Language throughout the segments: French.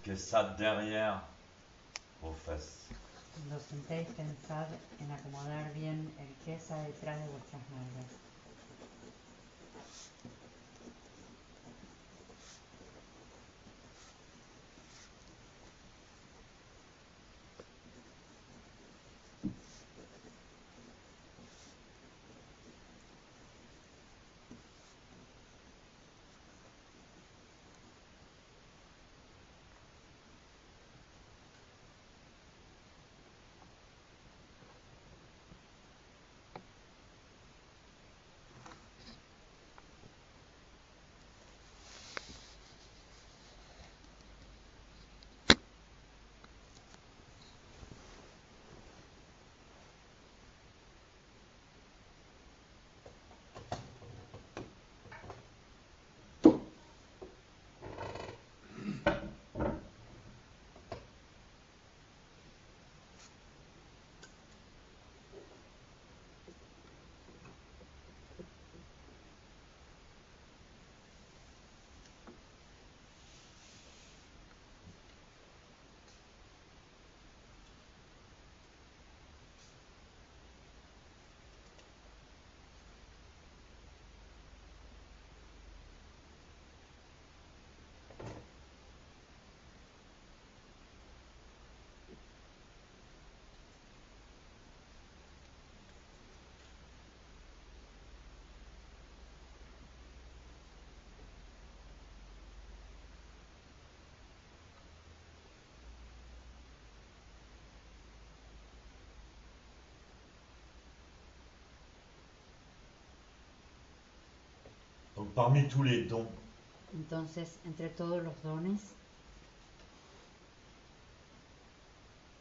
que ça derrière vos fesses. Cuando os sentéis, pensad en acomodar bien el quesa detrás de vuestras nalgas. Donc parmi tous les dons, Entonces, entre todos los dones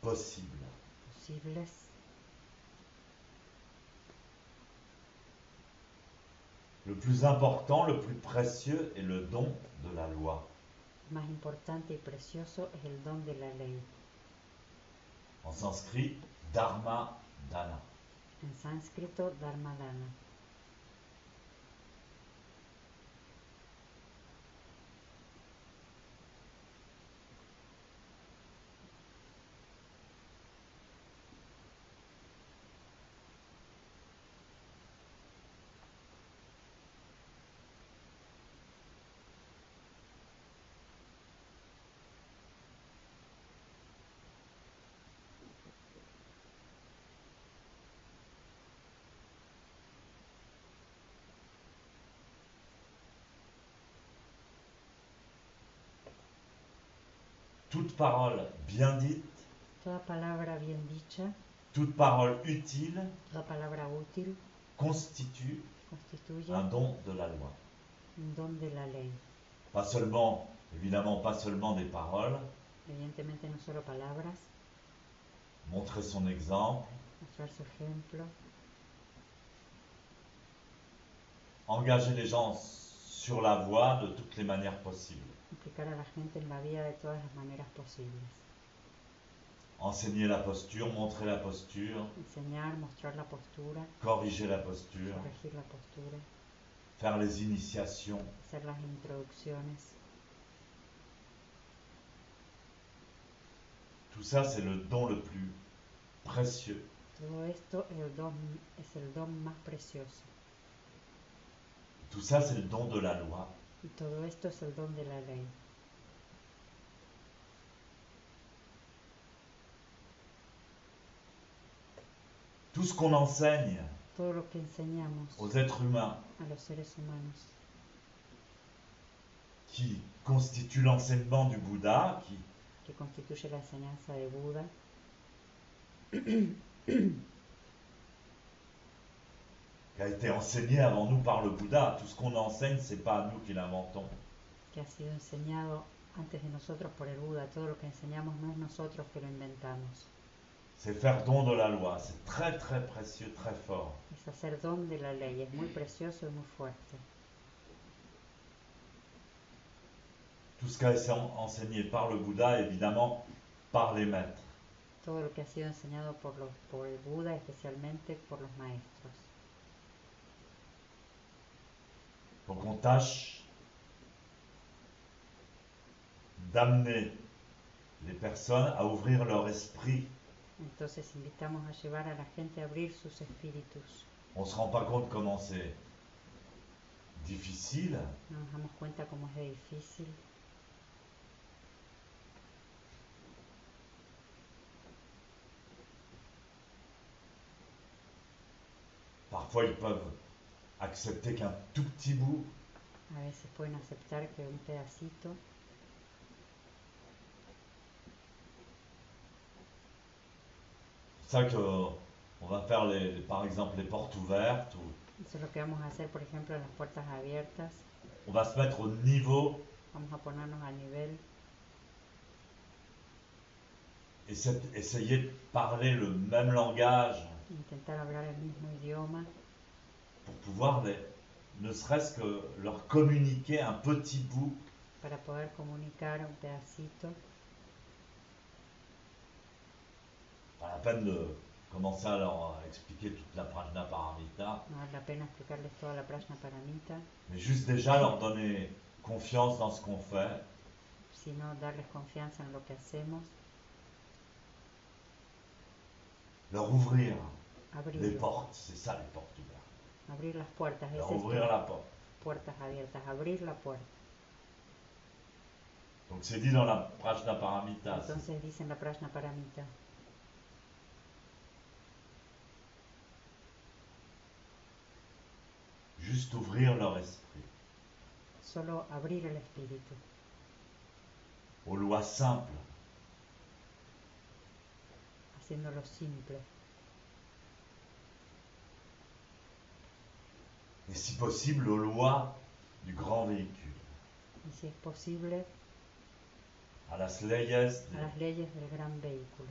possible. posibles, Le plus important, le plus précieux est le don de la loi. el más importante y precioso es el don de la ley. En sanskrit, dharma dana. En sánscrito, dharmadana. Toute parole bien dite, Toda palabra bien dicha, toute parole utile toda palabra útil, constitue constituye un don de la loi. un don de la ley. Pas seulement, évidemment, pas seulement des paroles, Evidentemente no solo palabras, montrer son exemple, mostrar su ejemplo, engager les gens sur la voie de toutes les manières possibles, implicar a la gente en la vida de todas las maneras posibles. enseigner la posture, montrer la posture, Enseñar, mostrar la postura, corriger la posture, corregir la postura, faire les initiations. hacer las introducciones. Tout ça, c'est le don le plus précieux. Todo esto es el don más precioso. Tout ça, c'est le don de la loi. Y todo esto es el don de la ley. Tout ce qu'on enseigne Todo lo que enseñamos aux êtres humains a los seres humanos, qui constitue l'enseignement du Bouddha, que constituye la enseñanza de Buda, qui a été enseigné avant nous par le Bouddha. Tout ce qu'on enseigne, c'est pas nous qui l'inventons. que ha sido enseñado antes de nosotros por el Buda. Todo lo que enseñamos no es nosotros que lo inventamos. C'est faire don de la loi. C'est très très précieux, très fort. Es hacer don de la ley. Es muy precioso y muy fuerte. Tout ce qui a été enseigné par le Bouddha, évidemment, par les maîtres. Todo lo que ha sido enseñado por el Buda, especialmente por los maestros. Donc on tâche d'amener les personnes à ouvrir leur esprit. Entonces invitamos a llevar a la gente a abrir sus espíritus. On ne se rend pas compte comment c'est difficile. No nos damos cuenta cómo es de difícil. Parfois, ils peuvent accepter qu'un tout petit bout. A veces pueden aceptar que un pedacito. C'est ça qu'on va faire, par exemple, les portes ouvertes. Eso es lo que vamos a hacer, por ejemplo, en las puertas abiertas. On va se mettre au niveau Vamos a ponernos al nivel. et essayer de parler le même langage Intentar hablar el mismo idioma pour pouvoir, ne serait-ce que leur communiquer un petit bout. para poder comunicar un pedacito. Pas la peine de commencer à leur expliquer toute la Prajnaparamita, No vale la pena explicarles toda la Prajnaparamita, mais juste déjà leur donner confiance dans ce qu'on fait, sino darles confianza en lo que hacemos, leur ouvrir les abrir, portes, c'est ça les portes ouvertes. abrir las puertas, es Leur esto, ouvrir la porte. puertas abiertas, abrir la puerta. Donc c'est dit dans la Prajnaparamita. Entonces dicen la Prajnaparamita, Juste ouvrir leur esprit solo abrir el espíritu, aux lois simples, haciéndolo simple, et si possible aux lois du grand véhicule, y si es posible, à las leyes a las leyes del gran vehículo.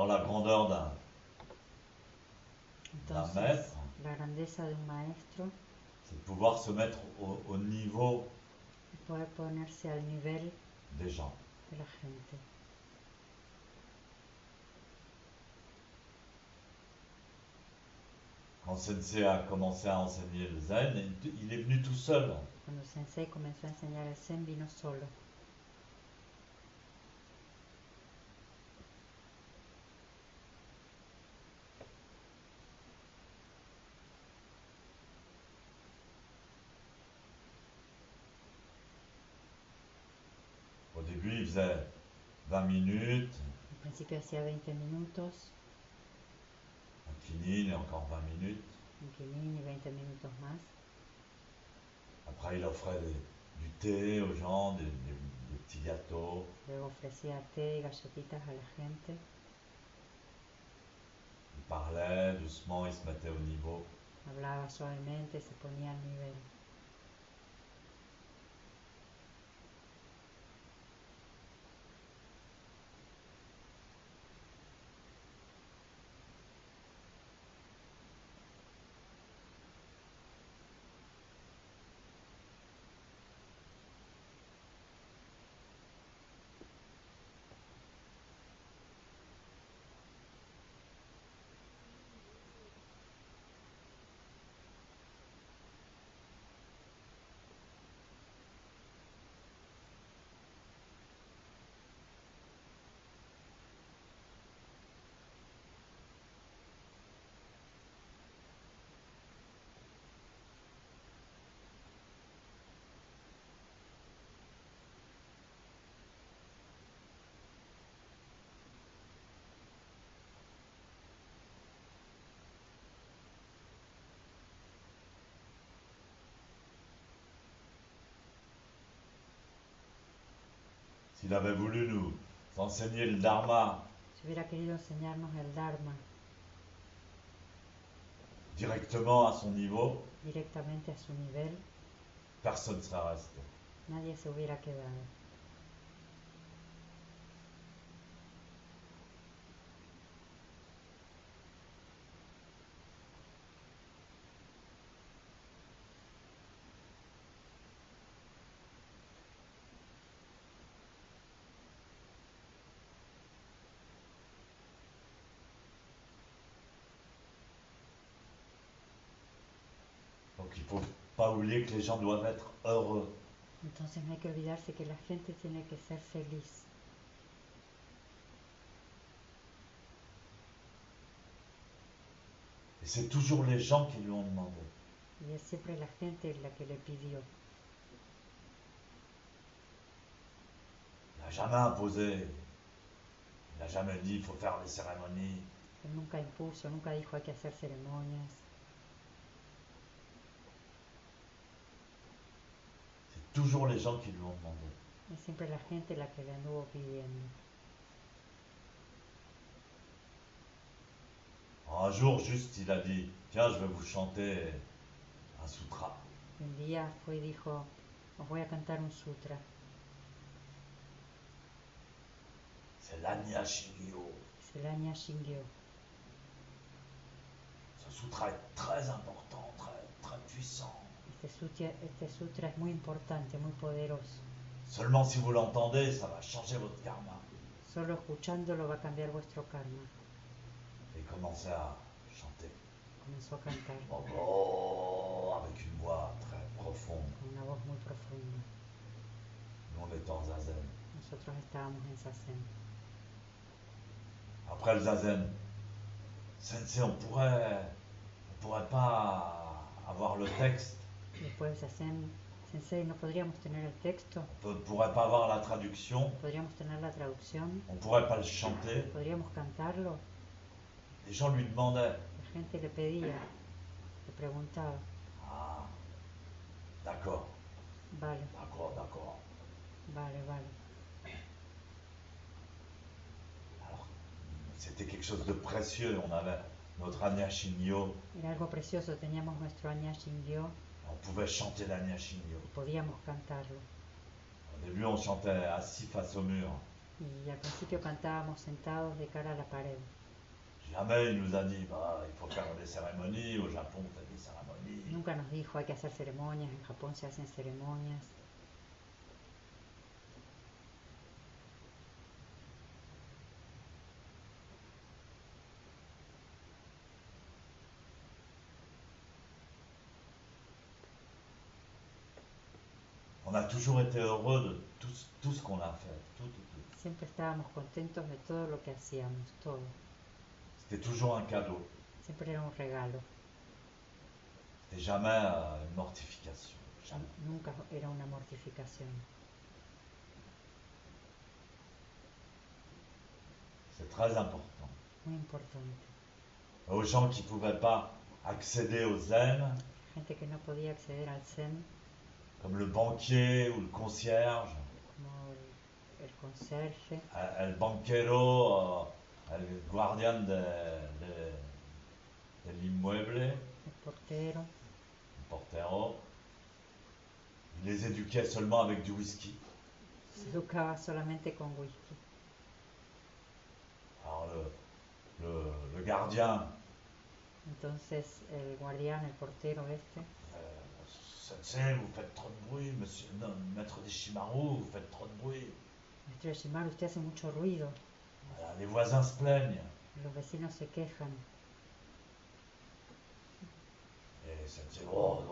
la grandeur d'un Entonces, maître, la grandeza de un maestro c'est de pouvoir se mettre au niveau es poder ponerse al nivel des gens. de la gente. Quand Sensei a commencé à enseigner le zen, il est venu tout seul. Cuando Sensei comenzó a enseñar el Zen, vino solo. Au début, il faisait 20 minutes, Al principio hacía 20 minutos, un kinin et encore 20 minutes. un quinin y 20 minutos más. Après, il offrait du thé aux gens, des petits gâteaux. Luego ofrecía té y galletitas a la gente. Il parlait doucement, il se mettait au niveau. Hablaba suavemente, se ponía al nivel. S'il avait voulu nous enseigner le dharma Si hubiera querido enseñarnos el Dharma directement à son niveau, directamente a su nivel, personne ne serait resté. nadie se hubiera quedado. Donc il ne faut pas oublier que les gens doivent être heureux. Entonces no hay que olvidarse que la gente tiene que ser feliz. Et c'est toujours les gens qui lui ont demandé. Y es siempre la gente la que le pidió. Il n'a jamais imposé. Il n'a jamais dit il faut faire des cérémonies. Él nunca impuso, nunca dijo hay que hacer ceremonias. C'est toujours les gens qui lui ont demandé. Es siempre la gente la que le anduvo pidiendo. Un jour, juste, il a dit tiens, je vais vous chanter un sutra. Y un día fue y dijo, os voy a cantar un sutra. C'est l'Anya Shingyo. Es el Anya Shingyo. Ce sutra est très important, très puissant. Este sutra es muy importante, muy poderoso. Seulement si vous l'entendez, ça va changer votre karma. Solo escuchándolo va a cambiar vuestro karma. Et commencez à chanter. Comenzó a cantar Oh, avec une voix très profonde. con una voz muy profunda. Nous, on est en zazen. Nosotros estábamos en Zazen. Après le zazen, Sensei, on pourrait pas avoir le texte. Después de Zazen, Sensei, ¿no podríamos tener el texto? On pourrait pas avoir la traduction. ¿Podríamos tener la traducción? On pourrait pas le chanter. ¿Podríamos cantarlo? Les gens lui demandaient. La gente le pedía, le preguntaba. Ah, d'accord, Vale, d'accord. vale, vale. Alors, c'était quelque chose de précieux. On avait notre Anya Shingyo. Era algo precioso, teníamos nuestro Anya Shingyo On pouvait chanter l'Anya Shingyo. y podíamos cantarlo. Au début, on chantait assis face au mur. Y al principio cantábamos sentados de cara a la pared. Jamais il nous a dit, bah, il faut faire des cérémonies, au Japon on fait des cérémonies. Nunca nos dijo hay que hacer ceremonias, en Japón se hacen ceremonias. On a toujours été heureux de tout ce qu'on a fait, tout. Siempre estábamos contentos de todo lo que hacíamos, todo. C'était toujours un cadeau, Siempre era un regalo, c'était jamais une mortification, jamais. nunca era una mortificación. C'est très important. Muy importante. Aux gens qui ne pouvaient pas accéder au zen, Gente que no podía acceder al zen, comme le banquier ou le concierge, como el conserje, el banquero, el guardián del inmueble, el portero. le portero. Il les éduquait seulement avec du whisky. Se educaba solamente con whisky. Alors le gardien, Entonces el guardián, el portero este, Sensei, vous faites trop de bruit, monsieur, non, maître des Shimaru, vous faites trop de bruit. Maestro Yoshimaru, usted hace mucho ruido, Voilà, les voisins se plaignent. los vecinos se quejan. Et Sensei, oh,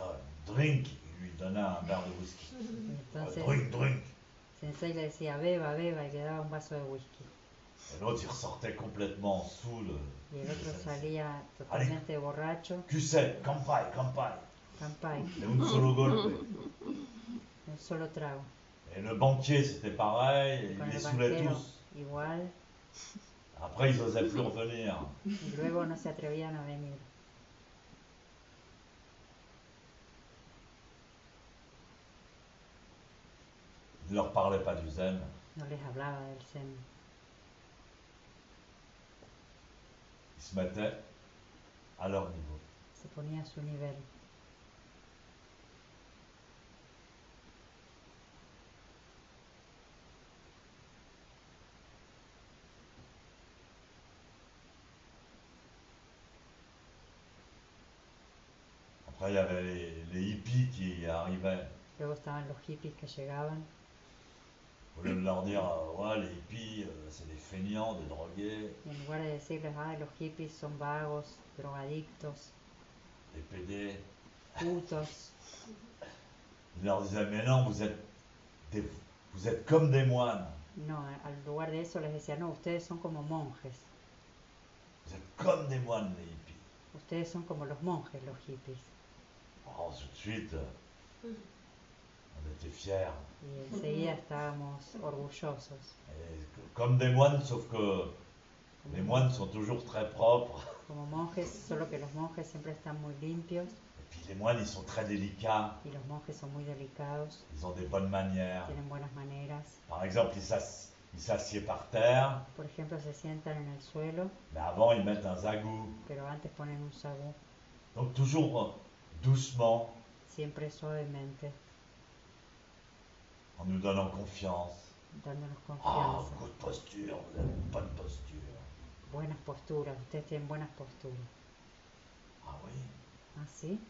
oh, drink, il lui donnait un verre de whisky. Y entonces Drink. Sensei le decía beba, beba, y le daba un vaso de whisky. Et l'autre, il ressortait complètement saoul. Y el otro salía totalmente borracho. Kusei, kampai. Kampai, Et un solo golpe. un solo trago. Et le banquier, c'était pareil, Con il les el saoulait banquero tous. igual. Après, ils n'osaient plus revenir. Y luego no se atrevían a venir. Il ne leur parlait pas du zen. No les hablaba del zen. Ils se mettaient à leur niveau. Se ponía a su nivel. Après, il y avait les hippies qui arrivaient. Luego estaban los hippies que llegaban. Au lieu de leur dire, ouais, les hippies, c'est des feignants, des drogués, Y en lugar de decirles, los hippies son vagos, drogadictos, des PD, putos, il leur disait, mais non, vous êtes comme des moines. no, al lugar de eso les decía, no, ustedes son como monjes. Vous êtes comme des moines, les hippies. Ustedes son como los monjes, los hippies. Alors, tout de suite, on était fiers. Y enseguida estábamos orgullosos. Et comme des moines, sauf que les moines sont toujours très propres. Como monjes, solo que los monjes siempre están muy limpios Et puis les moines, ils sont très délicats. y los monjes son muy delicados, Ils ont des bonnes manières. tienen buenas maneras. Par exemple, ils s'assiedent par terre, Por ejemplo, se sientan en el suelo, mais avant, ils mettent un zagou. pero antes ponen un sagú, Donc toujours doucement, siempre suavemente, en nous donnant confiance. dándonos Ah, confianza. good posture, vous avez une bonne posture. Buenas posturas, ustedes tienen buenas posturas. Ah oui, ¿Ah, sí?